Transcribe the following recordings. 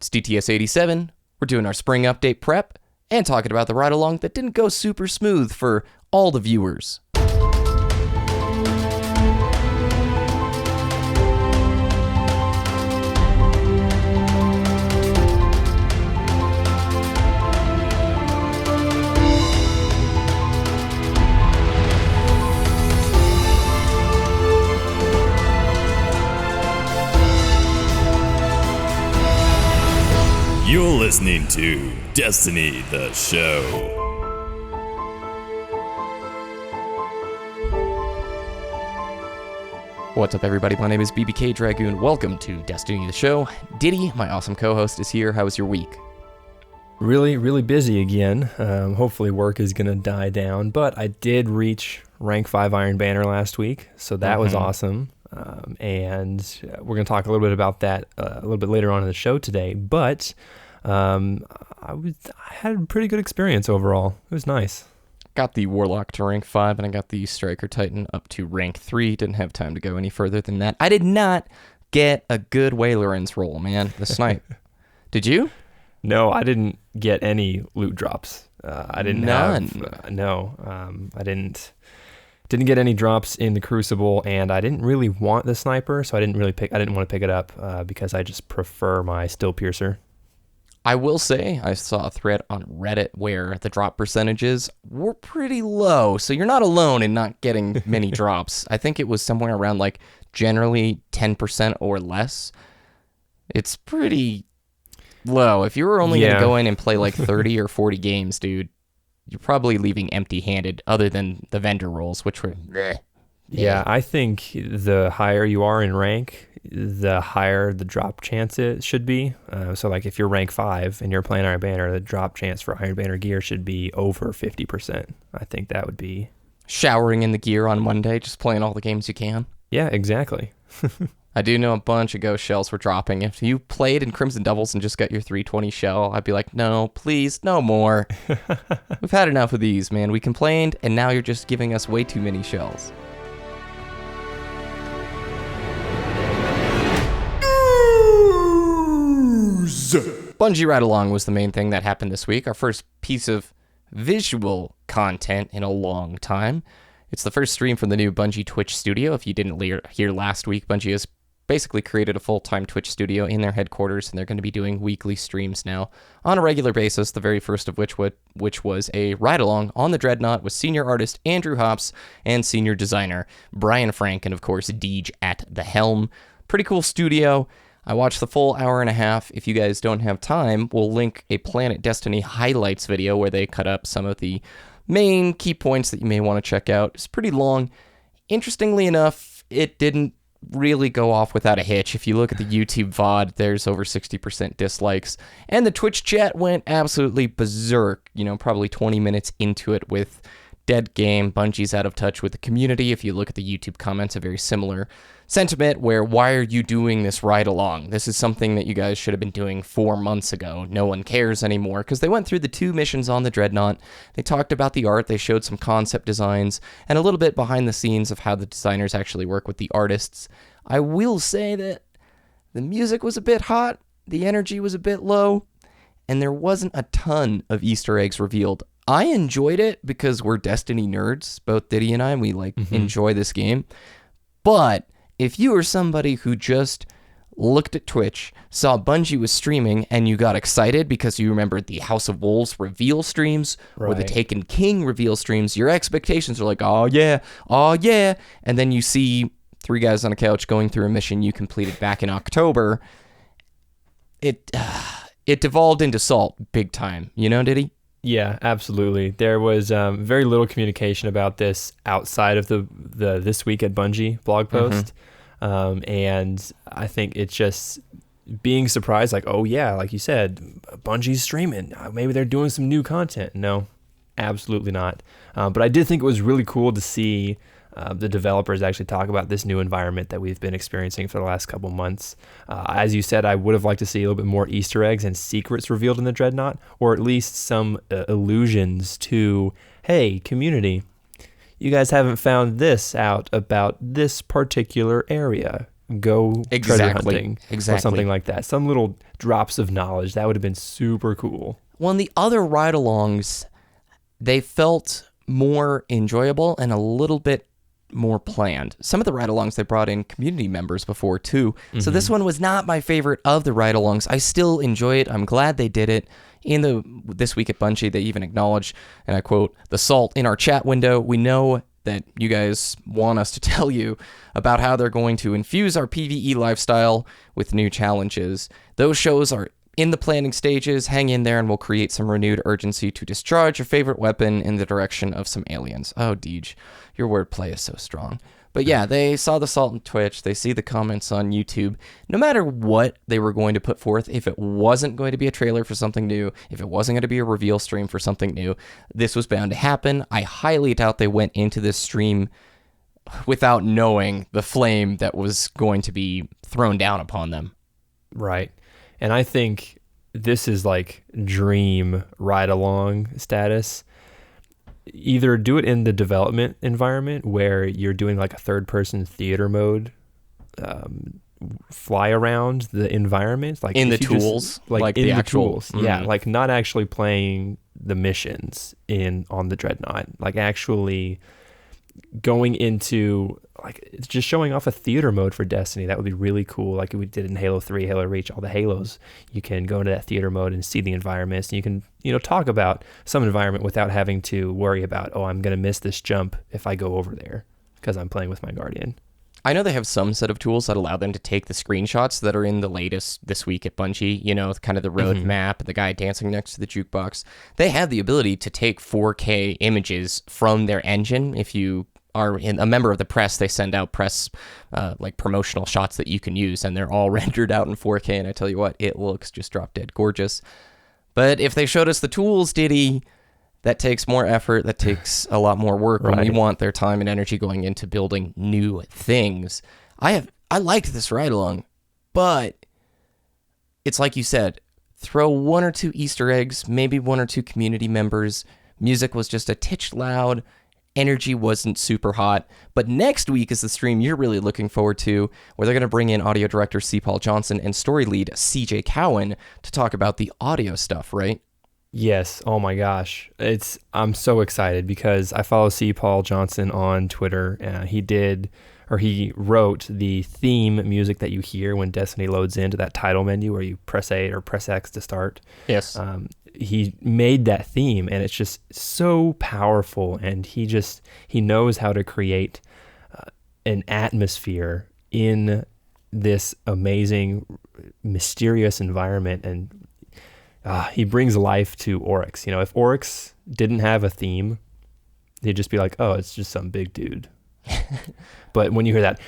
It's DTS 87. We're doing our spring update prep and talking about the ride along that didn't go super smooth for all the viewers. You're listening to Destiny the Show. What's up, everybody? My name is BBKDRAGOON. Welcome to Destiny the Show. Ditty, my awesome co-host, is here. How was your week? Really busy again. Hopefully work is going to die down, but I did reach rank 5 Iron Banner last week, so that was awesome. And we're going to talk a little bit about that a little bit later on in the show today, but I had a pretty good experience overall. It was nice. Got the Warlock to rank 5, and I got the Striker Titan up to rank 3. Didn't have time to go any further than that. I did not get a good Waylarans roll, man. The snipe. Did you? No, I didn't get any loot drops. I didn't None. I didn't get any drops in the Crucible, and I didn't really want the sniper, so I didn't want to pick it up because I just prefer my Still Piercer. I will say I saw a thread on Reddit where the drop percentages were pretty low, so you're not alone in not getting many drops. I think it was somewhere around like generally 10% or less. It's pretty low. If you were only going to go in and play like 30 or 40 games, dude, you're probably leaving empty-handed other than the vendor rolls, which were... Yeah, I think the higher you are in rank, the higher the drop chance it should be. So like if you're rank 5 and you're playing Iron Banner, the drop chance for Iron Banner gear should be over 50%. I think that would be... Showering in the gear on Monday, just playing all the games you can. Yeah, exactly. I do know a bunch of ghost shells were dropping. If you played in Crimson Doubles and just got your 320 shell, I'd be like, no, please, no more. We've had enough of these, man. We complained, and now you're just giving us way too many shells. Bungie Ride Along was the main thing that happened this week. Our first piece of visual content in a long time. It's the first stream from the new Bungie Twitch studio. If you didn't hear last week, Bungie has basically created a full-time Twitch studio in their headquarters, and they're going to be doing weekly streams now on a regular basis, the very first of which was a ride-along on the Dreadnought with senior artist Andrew Hops and senior designer Brian Frank, and of course, Deej at the helm. Pretty cool studio. I watched the full hour and a half. If you guys don't have time, we'll link a Planet Destiny highlights video where they cut up some of the main key points that you may want to check out. It's pretty long. Interestingly enough, it didn't really go off without a hitch. If you look at the YouTube VOD, there's over 60% dislikes. And the Twitch chat went absolutely berserk, probably 20 minutes into it with dead game. Bungie's out of touch with the community. If you look at the YouTube comments, a very similar sentiment where, why are you doing this ride along? This is something that you guys should have been doing 4 months ago. No one cares anymore, because they went through the 2 missions on the Dreadnought. They talked about the art. They showed some concept designs and a little bit behind the scenes of how the designers actually work with the artists. I will say that the music was a bit hot. The energy was a bit low, and there wasn't a ton of Easter eggs revealed. I enjoyed it because we're Destiny nerds, both Ditty and I, and we enjoy this game. But if you are somebody who just looked at Twitch, saw Bungie was streaming, and you got excited because you remembered the House of Wolves reveal streams or the Taken King reveal streams, your expectations are like, oh yeah, and then you see 3 guys on a couch going through a mission you completed back in October. It devolved into salt big time, Ditty? Yeah, absolutely. There was very little communication about this outside of the This Week at Bungie blog post. And I think it's just being surprised, like, oh yeah, like you said, Bungie's streaming. Maybe they're doing some new content. No, absolutely not. But I did think it was really cool to see the developers actually talk about this new environment that we've been experiencing for the last couple months. As you said, I would have liked to see a little bit more Easter eggs and secrets revealed in the Dreadnought, or at least some allusions to, hey, community, you guys haven't found this out about this particular area. go treasure hunting or Exactly. something like that. Some little drops of knowledge. That would have been super cool. Well, and the other ride-alongs, they felt more enjoyable and a little bit more planned. Some of the ride-alongs, they brought in community members before too. So this one was not my favorite of the ride-alongs. I still enjoy it. I'm glad they did it. This week at Bungie, they even acknowledged, and I quote, "The salt in our chat window. We know that you guys want us to tell you about how they're going to infuse our PvE lifestyle with new challenges. Those shows are in the planning stages. Hang in there and we'll create some renewed urgency to discharge your favorite weapon in the direction of some aliens." Oh, Deej, your wordplay is so strong. But yeah, they saw the salt on Twitch. They see the comments on YouTube. No matter what they were going to put forth, if it wasn't going to be a trailer for something new, if it wasn't going to be a reveal stream for something new, this was bound to happen. I highly doubt they went into this stream without knowing the flame that was going to be thrown down upon them. Right. And I think this is like dream ride-along status. Either do it in the development environment where you're doing like a third-person theater mode, fly around the environment, like in the tools, like in the the actual tools, yeah, like not actually playing the missions on the Dreadnought, like actually going into like just showing off a theater mode for Destiny. That would be really cool, like we did in Halo 3, Halo Reach, all the Halos. You can go into that theater mode and see the environments, and you can talk about some environment without having to worry about, oh, I'm gonna miss this jump if I go over there because I'm playing with my Guardian. I know they have some set of tools that allow them to take the screenshots that are in the latest this week at Bungie, kind of the road map and the guy dancing next to the jukebox. They have the ability to take 4K images from their engine. If you are a member of the press, they send out press like promotional shots that you can use, and they're all rendered out in 4K, and I tell you what, it looks just drop dead gorgeous. But if they showed us the tools, Ditty, that takes more effort, that takes a lot more work when we want their time and energy going into building new things. I liked this ride-along, but it's like you said, throw one or two Easter eggs, maybe one or two community members. Music was just a titch loud. Energy wasn't super hot. But next week is the stream you're really looking forward to, where they're going to bring in audio director C. Paul Johnson and story lead CJ Cowan to talk about the audio stuff, right? Yes. Oh my gosh. I'm so excited because I follow C. Paul Johnson on Twitter. He wrote the theme music that you hear when Destiny loads into that title menu where you press A or press X to start. Yes. He made that theme, and it's just so powerful, and he knows how to create an atmosphere in this amazing, mysterious environment, and he brings life to Oryx. If Oryx didn't have a theme, they'd just be like, oh, it's just some big dude. But when you hear that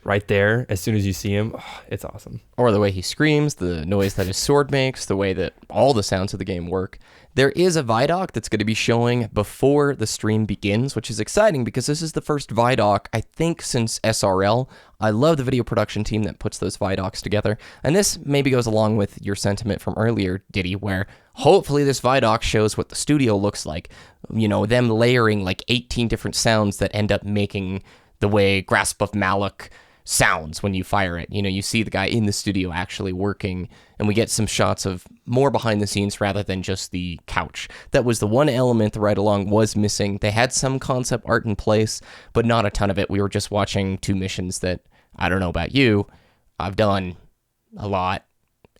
right there, as soon as you see him, it's awesome. Or the way he screams, the noise that his sword makes, the way that all the sounds of the game work. There is a Vidoc that's going to be showing before the stream begins, which is exciting because this is the first Vidoc, I think, since SRL. I love the video production team that puts those Vidocs together. And this maybe goes along with your sentiment from earlier, Ditty, where hopefully this Vidoc shows what the studio looks like. Them layering like 18 different sounds that end up making the way Grasp of Malak sounds when you fire it. You see the guy in the studio actually working, and we get some shots of more behind the scenes rather than just the couch. That was the one element the ride-along was missing. They had some concept art in place, but not a ton of it. We were just watching two missions that, I don't know about you, I've done a lot,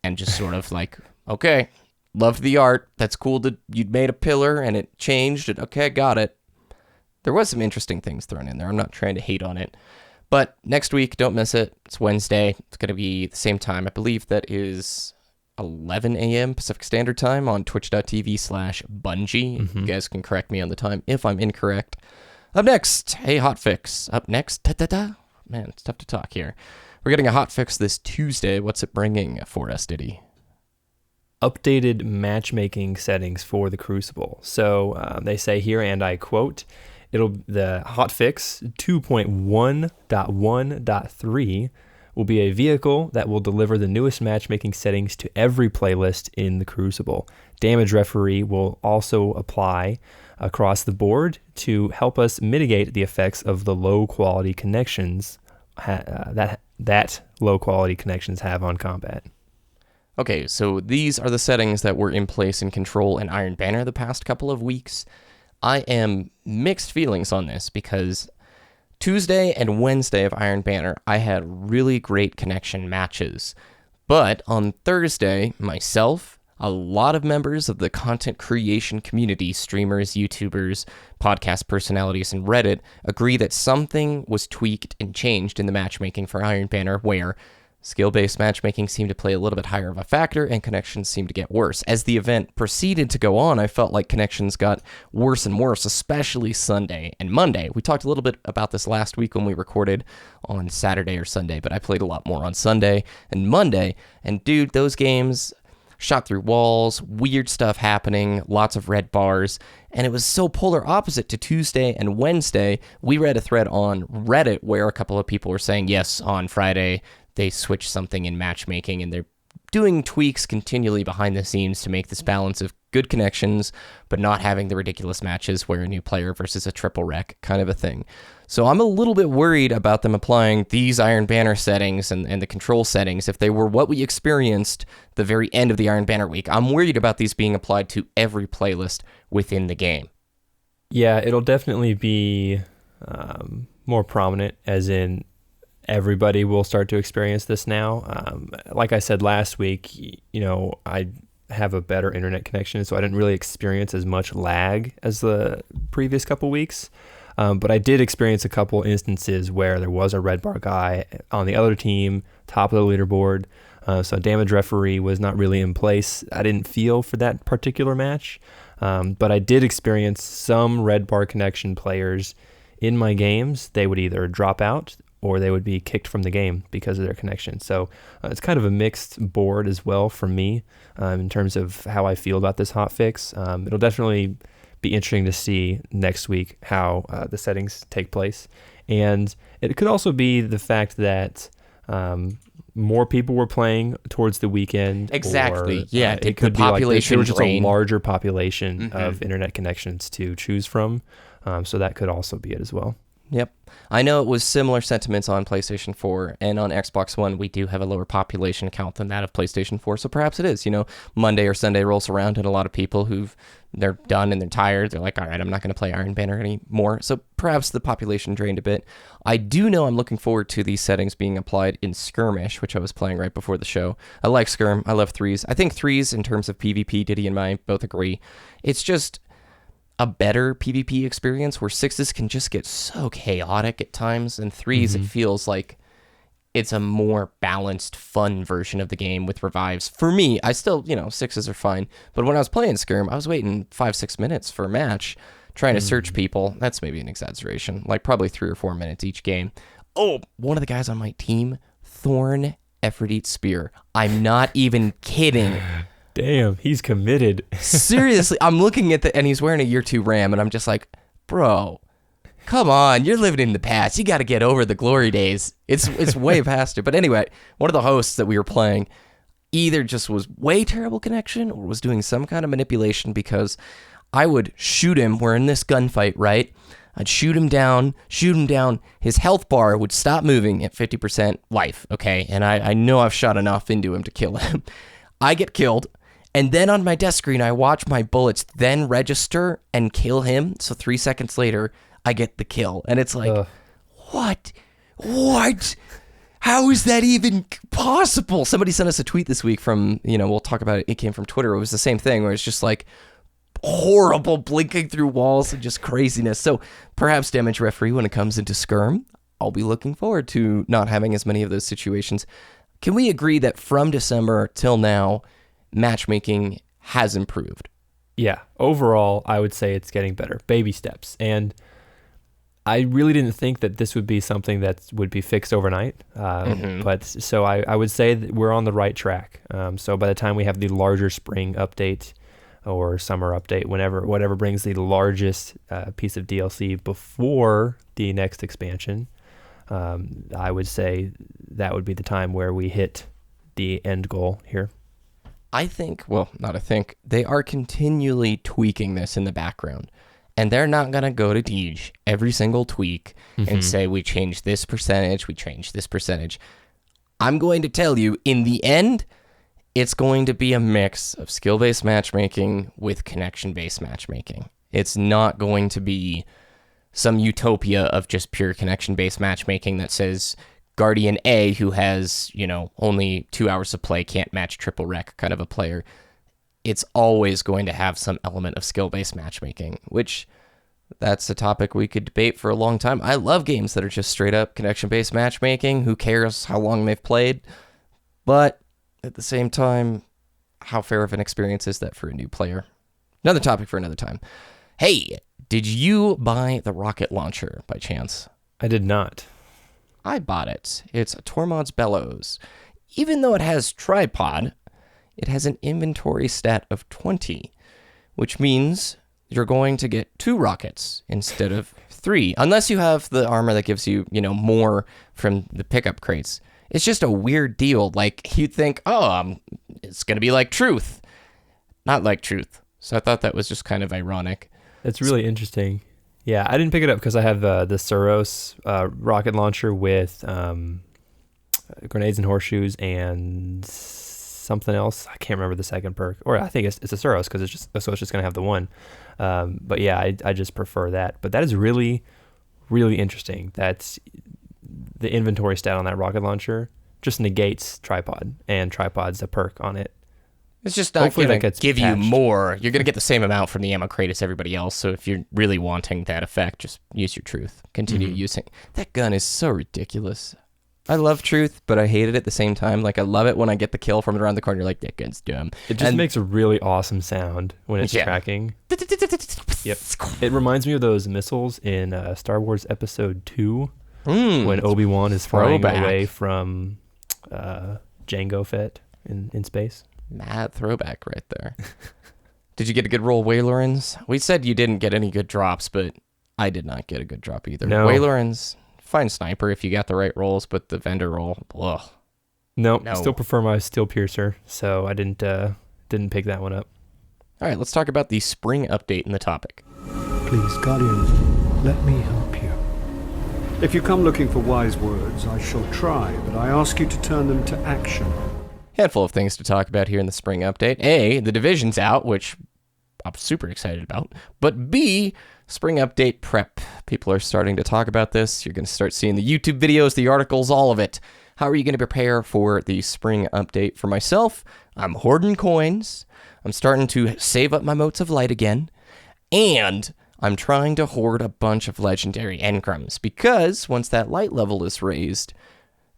and just sort of like, okay, loved the art. That's cool that you'd made a pillar and it changed, and okay, got it. There was some interesting things thrown in there. I'm not trying to hate on it. But next week, don't miss it. It's Wednesday. It's going to be the same time. I believe that is 11 a.m. Pacific Standard Time on twitch.tv/Bungie. You guys can correct me on the time if I'm incorrect. Up next, a hotfix. Up next, man, it's tough to talk here. We're getting a hotfix this Tuesday. What's it bringing for us, Ditty? Updated matchmaking settings for the Crucible. So they say here, and I quote, the hotfix 2.1.1.3 will be a vehicle that will deliver the newest matchmaking settings to every playlist in the Crucible. Damage Referee will also apply across the board to help us mitigate the effects of the low quality connections that low quality connections have on combat. Okay, so these are the settings that were in place in Control and Iron Banner the past couple of weeks. I am mixed feelings on this because Tuesday and Wednesday of Iron Banner, I had really great connection matches. But on Thursday, myself, a lot of members of the content creation community, streamers, YouTubers, podcast personalities, and Reddit, agree that something was tweaked and changed in the matchmaking for Iron Banner, where skill-based matchmaking seemed to play a little bit higher of a factor, and connections seemed to get worse. As the event proceeded to go on, I felt like connections got worse and worse, especially Sunday and Monday. We talked a little bit about this last week when we recorded on Saturday or Sunday, but I played a lot more on Sunday and Monday, and dude, those games shot through walls, weird stuff happening, lots of red bars, and it was so polar opposite to Tuesday and Wednesday. We read a thread on Reddit where a couple of people were saying, yes, on Friday, they switched something in matchmaking, and they're doing tweaks continually behind the scenes to make this balance of good connections, but not having the ridiculous matches where a new player versus a triple wreck kind of a thing. So I'm a little bit worried about them applying these Iron Banner settings and the control settings if they were what we experienced the very end of the Iron Banner week. I'm worried about these being applied to every playlist within the game. Yeah, it'll definitely be more prominent, as in everybody will start to experience this now. Like I said last week, I have a better internet connection, so I didn't really experience as much lag as the previous couple weeks. But I did experience a couple instances where there was a red bar guy on the other team, top of the leaderboard. So damage referee was not really in place. I didn't feel for that particular match. But I did experience some red bar connection players in my games. They would either drop out or they would be kicked from the game because of their connection. So it's kind of a mixed board as well for me in terms of how I feel about this hotfix. It'll definitely be interesting to see next week how the settings take place. And it could also be the fact that more people were playing towards the weekend. Exactly. Or, yeah. It could be like there was just a larger population Mm-hmm. of internet connections to choose from. So that could also be it as well. Yep. I know it was similar sentiments on PlayStation 4, and on Xbox One, we do have a lower population count than that of PlayStation 4, so perhaps it is. Monday or Sunday rolls around, and a lot of people they're done and they're tired. They're like, all right, I'm not going to play Iron Banner anymore. So perhaps the population drained a bit. I do know I'm looking forward to these settings being applied in Skirmish, which I was playing right before the show. I like Skirm. I love threes. I think threes, in terms of PvP, Ditty and I both agree. It's just a better PvP experience where sixes can just get so chaotic at times, and threes, It feels like it's a more balanced, fun version of the game with revives. For me, I still, sixes are fine, but when I was playing Skirm, I was waiting 5-6 minutes for a match, trying to search people. That's maybe an exaggeration, like probably 3 or 4 minutes each game. Oh, one of the guys on my team, Thorn Effort Eat Spear. I'm not even kidding. Damn, he's committed. Seriously, I'm looking at and he's wearing a year 2 RAM, and I'm just like, bro, come on, you're living in the past. You got to get over the glory days. It's way past it. But anyway, one of the hosts that we were playing either just was way terrible connection or was doing some kind of manipulation, because I would shoot him. We're in this gunfight, right? I'd shoot him down. His health bar would stop moving at 50% life, okay? And I know I've shot enough into him to kill him. I get killed. And then on my desk screen, I watch my bullets then register and kill him. So 3 seconds later, I get the kill. And it's like, What? How is that even possible? Somebody sent us a tweet this week from, we'll talk about it. It came from Twitter. It was the same thing where it's just like horrible blinking through walls and just craziness. So perhaps damage referee, when it comes into Skirm, I'll be looking forward to not having as many of those situations. Can we agree that from December till now, matchmaking has improved? Yeah, overall, I would say it's getting better. Baby steps. And I really didn't think that this would be something that would be fixed overnight. But so I would say that we're on the right track. So by the time we have the larger spring update or summer update, whatever brings the largest piece of DLC before the next expansion, I would say that would be the time where we hit the end goal here. They are continually tweaking this in the background. And they're not going to go to Deej every single tweak and say, we changed this percentage, we changed this percentage. I'm going to tell you, in the end, it's going to be a mix of skill-based matchmaking with connection-based matchmaking. It's not going to be some utopia of just pure connection-based matchmaking that says Guardian A, who has, only 2 hours of play, can't match triple rec kind of a player. It's always going to have some element of skill-based matchmaking, which that's a topic we could debate for a long time. I love games that are just straight-up connection-based matchmaking. Who cares how long they've played? But at the same time, how fair of an experience is that for a new player? Another topic for another time. Hey, did you buy the rocket launcher by chance? I did not. I bought it. It's a Tormod's Bellows. Even though it has tripod, it has an inventory stat of 20, which means you're going to get 2 rockets instead of 3, unless you have the armor that gives you, more from the pickup crates. It's just a weird deal. Like, you'd think, it's going to be like Truth. Not like Truth. So I thought that was just kind of ironic. That's really interesting. Yeah, I didn't pick it up because I have the Suros rocket launcher with grenades and horseshoes and something else. I can't remember the second perk. Or I think it's a Suros because it's just going to have the one. But yeah, I just prefer that. But that is really, really interesting. That's the inventory stat on that rocket launcher just negates tripod, and tripod's a perk on it. It's just not going to give you more. You're going to get the same amount from the ammo crate as everybody else. So if you're really wanting that effect, just use your Truth. Continue using. That gun is so ridiculous. I love Truth, but I hate it at the same time. Like, I love it when I get the kill from around the corner. You're like, that gun's dumb. It just makes a really awesome sound when it's tracking. Yep. It reminds me of those missiles in Star Wars Episode 2 when Obi-Wan is flying away from Jango Fett in space. Mad throwback right there. Did you get a good roll, Waylorans? We said you didn't get any good drops, but I did not get a good drop either. No. Waylorans, fine sniper if you got the right rolls, but the vendor roll, ugh. No. Still prefer my Steel Piercer, so I didn't pick that one up. All right, let's talk about the spring update in the topic. Please, Guardian, let me help you. If you come looking for wise words, I shall try, but I ask you to turn them to action. Handful of things to talk about here in the spring update. A, the division's out, which I'm super excited about. But B, spring update prep. People are starting to talk about this. You're going to start seeing the YouTube videos, the articles, all of it. How are you going to prepare for the spring update? For myself, I'm hoarding coins. I'm starting to save up my motes of light again. And I'm trying to hoard a bunch of legendary engrams. Because once that light level is raised,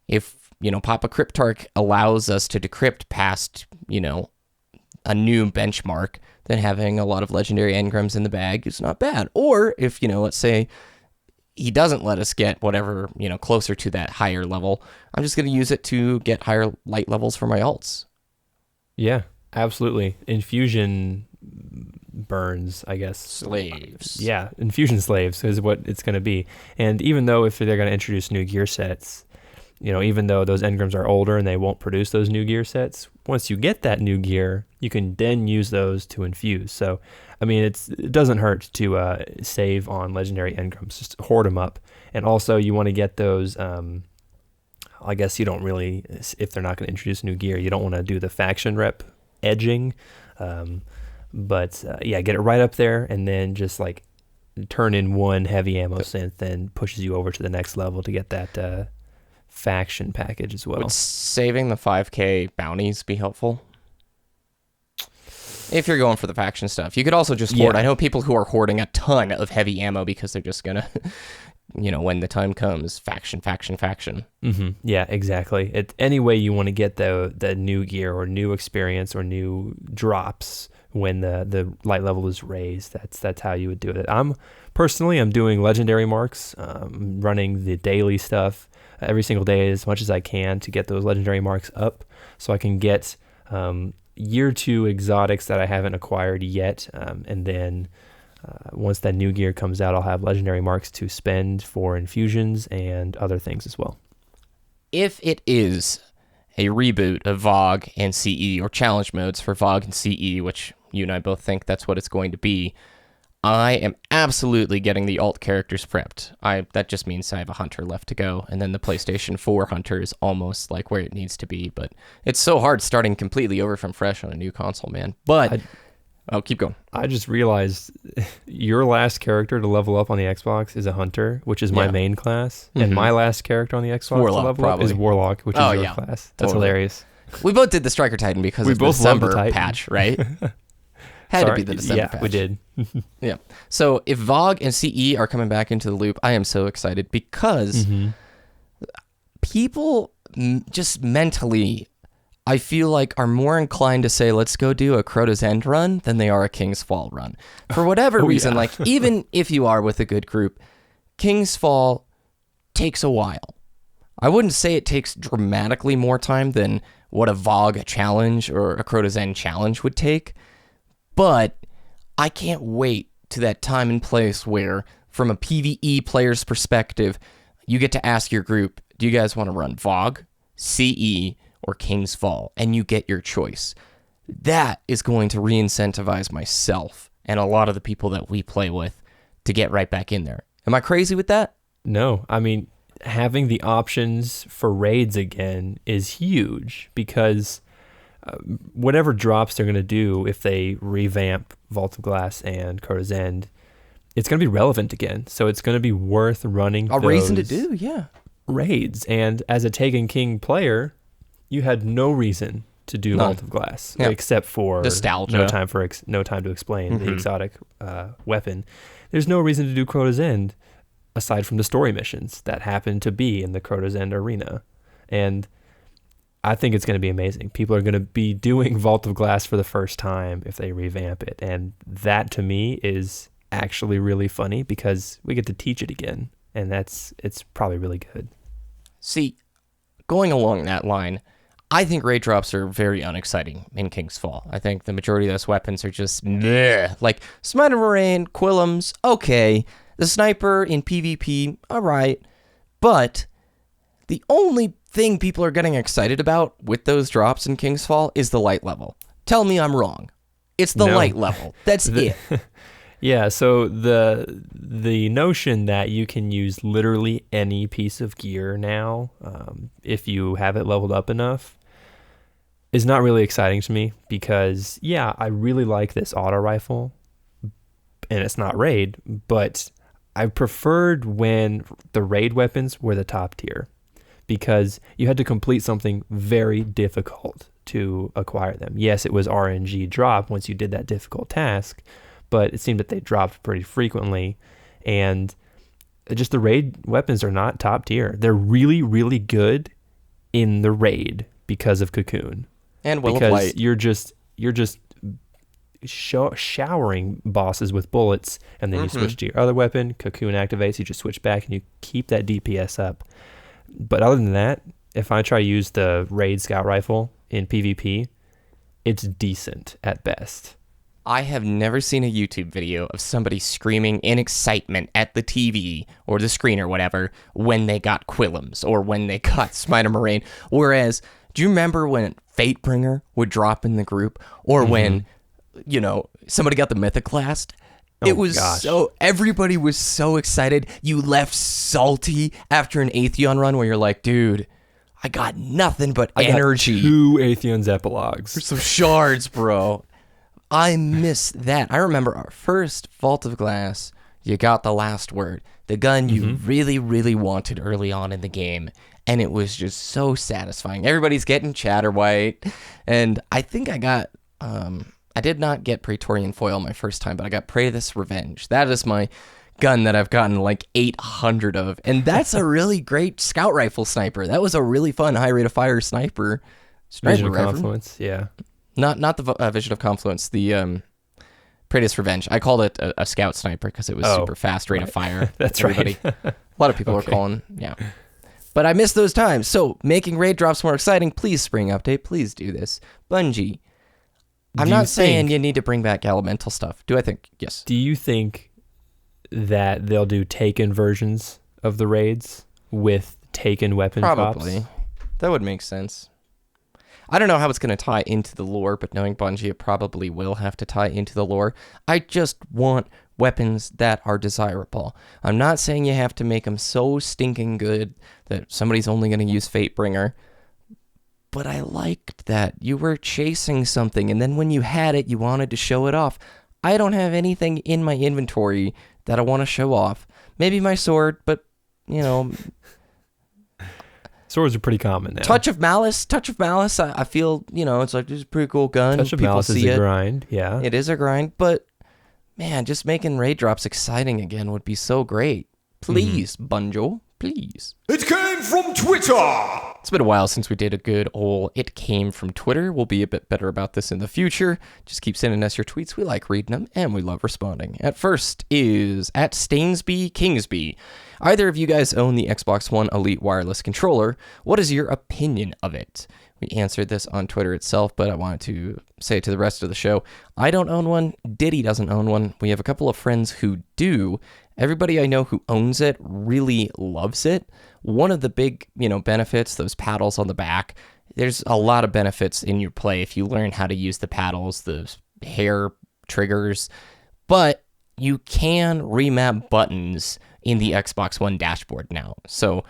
if Papa Cryptarch allows us to decrypt past, a new benchmark, then having a lot of legendary engrams in the bag is not bad. Or if, let's say he doesn't let us get whatever, closer to that higher level, I'm just going to use it to get higher light levels for my alts. Yeah, absolutely. Infusion burns, I guess. Slaves. Yeah, infusion slaves is what it's going to be. And even though if they're going to introduce new gear sets, even though those engrams are older and they won't produce those new gear sets, once you get that new gear, you can then use those to infuse. So, I mean, it doesn't hurt to save on legendary engrams, just hoard them up. And also, you want to get those, I guess you don't really, if they're not going to introduce new gear, you don't want to do the faction rep edging. But get it right up there and then just like turn in one heavy ammo synth, then pushes you over to the next level to get that faction package as well. Would saving the 5k bounties be helpful? If you're going for the faction stuff. You could also just hoard. I know people who are hoarding a ton of heavy ammo because they're just going to, when the time comes, faction. Mm-hmm. Yeah, exactly. Any way you want to get the new gear or new experience or new drops when the light level is raised, that's how you would do it. I'm doing legendary marks, running the daily stuff every single day as much as I can to get those legendary marks up so I can get year 2 exotics that I haven't acquired yet. And then once that new gear comes out, I'll have legendary marks to spend for infusions and other things as well. If it is a reboot of VOG and CE or challenge modes for VOG and CE, which you and I both think that's what it's going to be, I am absolutely getting the alt characters prepped. That just means I have a hunter left to go, and then the PlayStation 4 hunter is almost like where it needs to be. But it's so hard starting completely over from fresh on a new console, man. But keep going. I just realized your last character to level up on the Xbox is a hunter, which is my main class, and my last character on the Xbox Warlock, to level probably. up is Warlock, which is your class. That's hilarious. We both did the Striker Titan because of the December patch, right? Had to be the December patch. We did. Yeah. So if VOG and CE are coming back into the loop, I am so excited because people just mentally, I feel like, are more inclined to say, let's go do a Crota's End run than they are a King's Fall run. For whatever reason, like even if you are with a good group, King's Fall takes a while. I wouldn't say it takes dramatically more time than what a VOG challenge or a Crota's End challenge would take. But I can't wait to that time and place where, from a PvE player's perspective, you get to ask your group, do you guys want to run VOG, CE, or King's Fall? And you get your choice. That is going to re-incentivize myself and a lot of the people that we play with to get right back in there. Am I crazy with that? No, I mean, having the options for raids again is huge because whatever drops they're going to do if they revamp Vault of Glass and Crota's End, it's going to be relevant again. So it's going to be worth running a reason to do, raids. And as a Taken King player, you had no reason to do Vault of Glass except for nostalgia. No time to explain the exotic weapon. There's no reason to do Crota's End aside from the story missions that happen to be in the Crota's End arena. And I think it's going to be amazing. People are going to be doing Vault of Glass for the first time if they revamp it. And that, to me, is actually really funny because we get to teach it again. And it's probably really good. See, going along that line, I think raid drops are very unexciting in King's Fall. I think the majority of those weapons are just meh. Like Smiter Moraine, Quillums, okay. The sniper in PvP, all right. But the only thing people are getting excited about with those drops in King's Fall is the light level. Tell me I'm wrong. It's the light level. That's it. Yeah, so the notion that you can use literally any piece of gear now, if you have it leveled up enough, is not really exciting to me because, I really like this auto rifle, and it's not raid, but I preferred when the raid weapons were the top tier because you had to complete something very difficult to acquire them. Yes, it was RNG drop once you did that difficult task, but it seemed that they dropped pretty frequently, and just the raid weapons are not top tier. They're really, really good in the raid because of Cocoon. And Will of Light. You're just showering bosses with bullets, and then you switch to your other weapon, Cocoon activates, you just switch back, and you keep that DPS up. But other than that, if I try to use the raid scout rifle in PvP, it's decent at best. I have never seen a YouTube video of somebody screaming in excitement at the TV or the screen or whatever when they got Quillums or when they got Smiter Moraine. Whereas, do you remember when Fatebringer would drop in the group or when, somebody got the Mythoclast? It was everybody was so excited. You left salty after an Atheon run where you're like, dude, I got nothing but energy. Got 2 Atheon's epilogues. For some shards, bro. I miss that. I remember our first Vault of Glass, you got the last word. The gun you really, really wanted early on in the game. And it was just so satisfying. Everybody's getting Chatterwhite. And I think I got... I did not get Praetorian Foil my first time, but I got Praetus Revenge. That is my gun that I've gotten like 800 of. And that's a really great scout rifle sniper. That was a really fun high rate of fire sniper. Vision of Confluence, yeah. Not the Vision of Confluence, the Praetus Revenge. I called it a scout sniper because it was super fast rate of fire. That's everybody. Right. A lot of people are calling, But I miss those times. So making raid drops more exciting, please spring update. Please do this. Bungie. I'm not saying you need to bring back elemental stuff. Do I think? Yes. Do you think that they'll do Taken versions of the raids with Taken weapon Probably. drops? That would make sense. I don't know how it's going to tie into the lore, but knowing Bungie, it probably will have to tie into the lore. I just want weapons that are desirable. I'm not saying you have to make them so stinking good that somebody's only going to use Fatebringer, but I liked that. You were chasing something, and then when you had it, you wanted to show it off. I don't have anything in my inventory that I want to show off. Maybe my sword, but, Swords are pretty common now. Touch of Malice. I feel, it's like, this is a pretty cool gun. Touch of Malice is a grind, yeah. It is a grind, but, man, just making raid drops exciting again would be so great. Please, Bunjo, please. It came from Twitter! It's been a while since we did a good old It Came From Twitter. We'll be a bit better about this in the future. Just keep sending us your tweets. We like reading them, and we love responding. At first is at Stainsby Kingsby. Either of you guys own the Xbox One Elite wireless controller. What is your opinion of it? We answered this on Twitter itself, but I wanted to say it to the rest of the show. I don't own one. Ditty doesn't own one. We have a couple of friends who do. Everybody I know who owns it really loves it. One of the big, benefits, those paddles on the back, there's a lot of benefits in your play if you learn how to use the paddles, the hair triggers, but you can remap buttons in the Xbox One dashboard now. So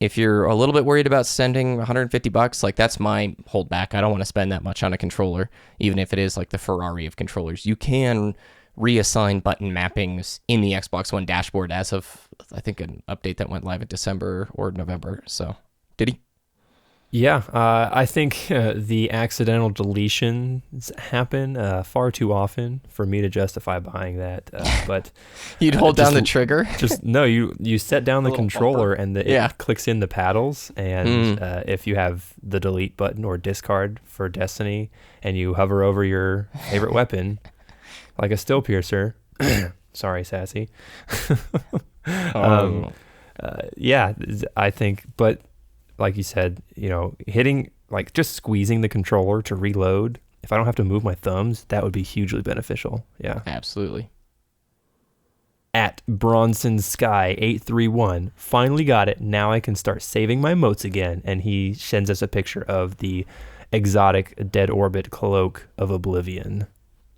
if you're a little bit worried about spending $150, like that's my holdback. I don't want to spend that much on a controller, even if it is like the Ferrari of controllers. You can reassign button mappings in the Xbox One dashboard as of, I think, an update that went live in December or November. So, Ditty? Yeah, I think the accidental deletions happen far too often for me to justify buying that. But you'd hold down the trigger. No, you set down the controller and it clicks in the paddles. And if you have the delete button or discard for Destiny, and you hover over your favorite weapon, like a still piercer. Sorry, Sassy. Yeah, I think, but. Like you said, hitting, like just squeezing the controller to reload, if I don't have to move my thumbs, that would be hugely beneficial. Yeah. Absolutely. At Bronson Sky 831, finally got it. Now I can start saving my motes again. And he sends us a picture of the exotic Dead Orbit Cloak of Oblivion.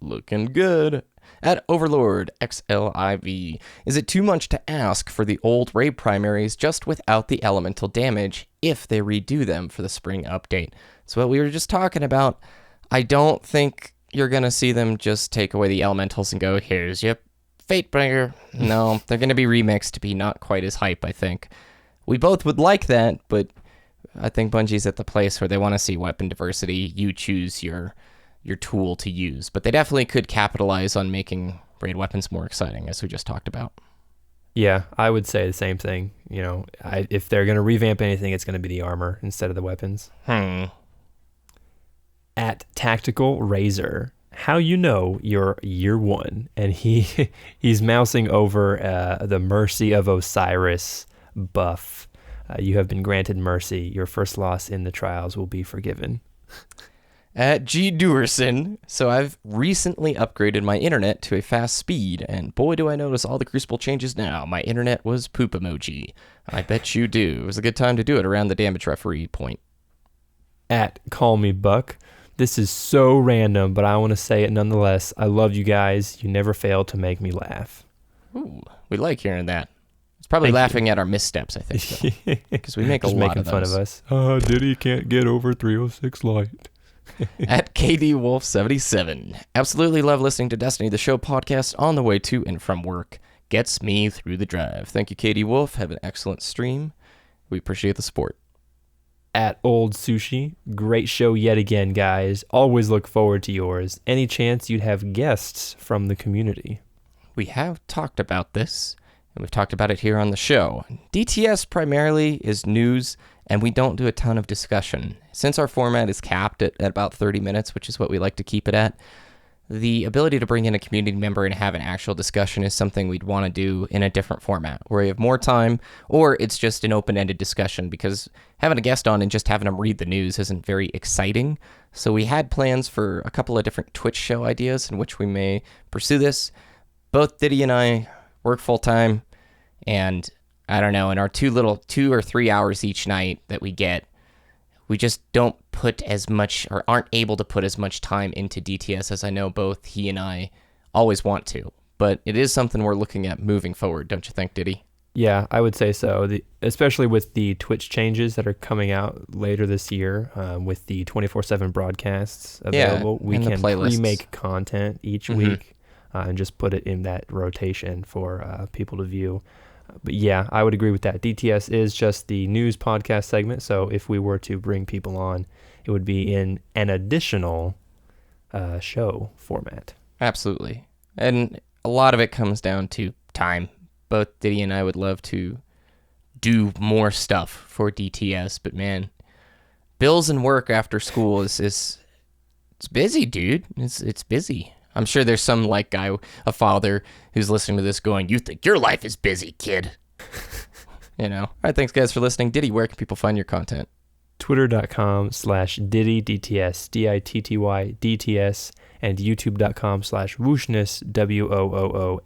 Looking good. At Overlord XLIV, is it too much to ask for the old raid primaries just without the elemental damage if they redo them for the spring update? It's what we were just talking about. I don't think you're going to see them just take away the elementals and go, here's your Fatebringer. No, they're going to be remixed to be not quite as hype, I think. We both would like that, but I think Bungie's at the place where they want to see weapon diversity. You choose your tool to use, but they definitely could capitalize on making raid weapons more exciting, as we just talked about. Yeah, I would say the same thing. If they're going to revamp anything, it's going to be the armor instead of the weapons. At Tactical Razor, how you're year one, and he's mousing over the Mercy of Osiris buff. You have been granted mercy. Your first loss in the trials will be forgiven. At G. Dewerson, so I've recently upgraded my internet to a fast speed, and boy do I notice all the Crucible changes now. My internet was poop emoji. I bet you do. It was a good time to do it around the damage referee point. At Call Me Buck, this is so random, but I want to say it nonetheless. I love you guys. You never fail to make me laugh. Ooh, we like hearing that. It's probably laughing at our missteps, I think, because we make a lot of those. Making fun of us. Ditty can't get over 306 light. At KD Wolf 77, absolutely love listening to Destiny, the show podcast on the way to and from work. Gets me through the drive. Thank you, KD Wolf. Have an excellent stream. We appreciate the support. At Old Sushi, great show yet again, guys. Always look forward to yours. Any chance you'd have guests from the community? We have talked about this, and we've talked about it here on the show. DTS primarily is news, and we don't do a ton of discussion. Since our format is capped at about 30 minutes, which is what we like to keep it at, the ability to bring in a community member and have an actual discussion is something we'd want to do in a different format, where we have more time, or it's just an open-ended discussion, because having a guest on and just having them read the news isn't very exciting. So we had plans for a couple of different Twitch show ideas in which we may pursue this. Both Ditty and I work full-time, and I don't know, in our 2 or 3 hours each night that we get, we just don't put as much, or aren't able to put as much time into DTS as I know both he and I always want to. but it is something we're looking at moving forward, don't you think, Ditty? Yeah, I would say so. Especially with the Twitch changes that are coming out later this year, with the 24/7 broadcasts available, we and the can playlists. remake content each week and just put it in that rotation for people to view. But yeah, I would agree with that. DTS is just the news podcast segment, so if we were to bring people on, it would be in an additional show format. Absolutely. And a lot of it comes down to time. Both Ditty and I would love to do more stuff for DTS, but man, bills and work after school is it's busy, dude. It's busy. I'm sure there's some guy, a father, who's listening to this going, "You think your life is busy, kid?" All right, thanks guys for listening. Ditty, where can people find your content? Twitter.com/Ditty, DTS, DITTY, DTS, and YouTube.com/Wooshness, WOOOSHNESS.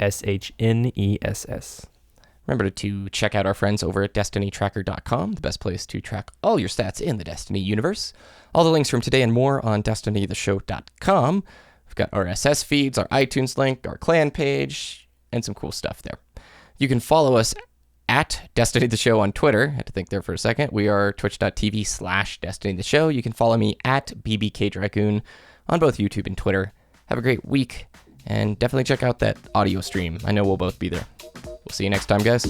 Remember to check out our friends over at DestinyTracker.com, the best place to track all your stats in the Destiny universe. All the links from today and more on DestinyTheShow.com. We've got our RSS feeds, our iTunes link, our clan page, and some cool stuff there. You can follow us at Destiny the Show on Twitter. I had to think there for a second. We are twitch.tv/Destiny the Show. You can follow me at BBKDRAGOON on both YouTube and Twitter. Have a great week, and definitely check out that audio stream. I know we'll both be there. We'll see you next time, guys.